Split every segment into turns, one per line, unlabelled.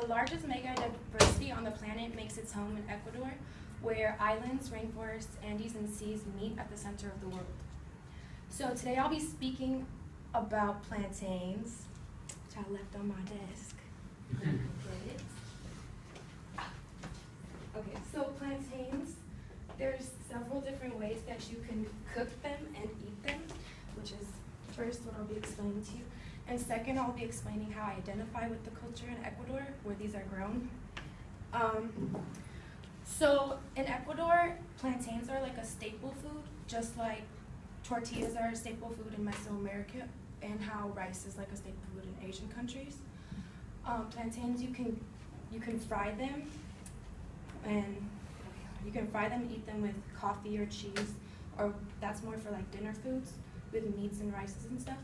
The largest mega diversity on the planet makes its home in Ecuador, where islands, rainforests, Andes, and seas meet at the center of the world. So today I'll be speaking about plantains, which I left on my desk. Okay, so plantains, there's several different ways that you can cook them and eat them, which is first what I'll be explaining to you. And second, I'll be explaining how I identify with the culture in Ecuador, where these are grown. So in Ecuador, plantains are like a staple food, just like tortillas are a staple food in Mesoamerica, and how rice is like a staple food in Asian countries. Plantains, you can fry them, and eat them with coffee or cheese, or that's more for like dinner foods with meats and rices and stuff.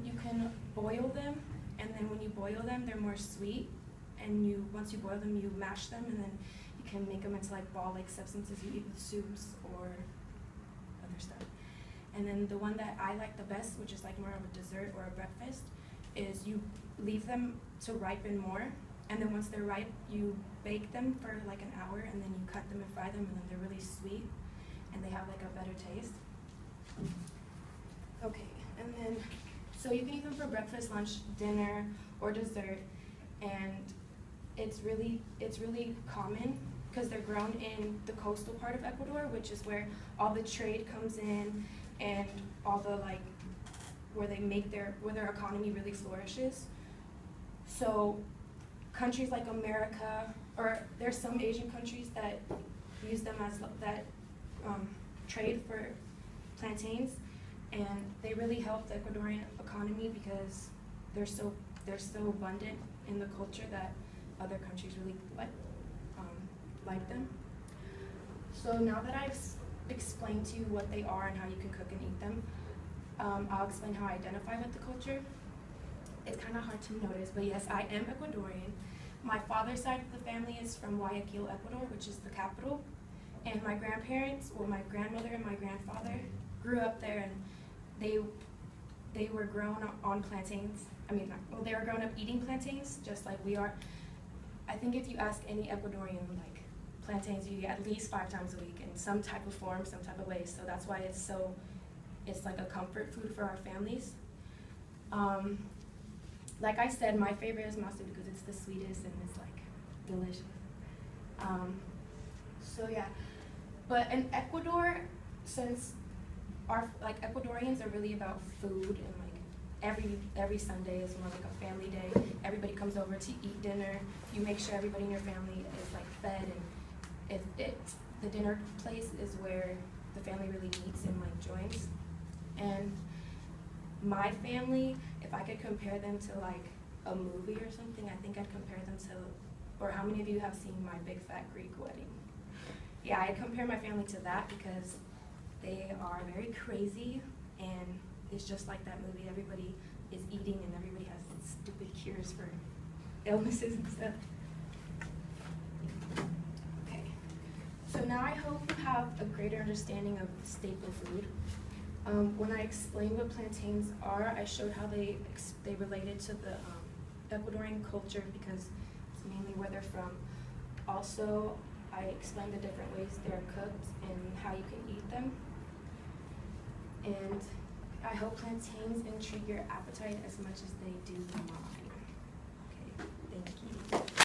You can boil them, and then when you boil them, they're more sweet. And once you boil them, you mash them, and then you can make them into like ball-like substances you eat with soups or other stuff. And then the one that I like the best, which is like more of a dessert or a breakfast, is you leave them to ripen more, and then once they're ripe, you bake them for like an hour, and then you cut them and fry them, and then they're really sweet, and they have like a better taste. Okay, and then, so you can eat them for breakfast, lunch, dinner, or dessert, and it's really common because they're grown in the coastal part of Ecuador, which is where all the trade comes in, and all the where their economy really flourishes. So countries like America, or there's some Asian countries that use them as trade for plantains, and they really help the Ecuadorian economy because they're so abundant in the culture that other countries really like them. So now that I've explained to you what they are and how you can cook and eat them, I'll explain how I identify with the culture. It's kind of hard to notice, but yes, I am Ecuadorian. My father's side of the family is from Guayaquil, Ecuador, which is the capital. And my grandparents, well, my grandmother and my grandfather grew up there, and they were grown on plantains. They were grown up eating plantains, just like we are. I think if you ask any Ecuadorian, plantains you eat at least 5 times a week in some type of form, some type of way. So that's why it's like a comfort food for our families. Like I said, my favorite is masu because it's the sweetest and it's like delicious. So yeah, but in Ecuador, since Ecuadorians are really about food, and every Sunday is more like a family day. Everybody comes over to eat dinner. You make sure everybody in your family is fed, and the dinner place is where the family really meets and joins. And my family, if I could compare them to a movie or something, I think I'd compare them to, or how many of you have seen My Big Fat Greek Wedding? Yeah, I'd compare my family to that because they are very crazy, and it's just like that movie. Everybody is eating and everybody has stupid cures for illnesses and stuff. Okay, so now I hope you have a greater understanding of staple food. When I explained what plantains are, I showed how they related to the Ecuadorian culture because it's mainly where they're from. Also, I explained the different ways they're cooked and how you can eat them. And I hope plantains intrigue your appetite as much as they do mine.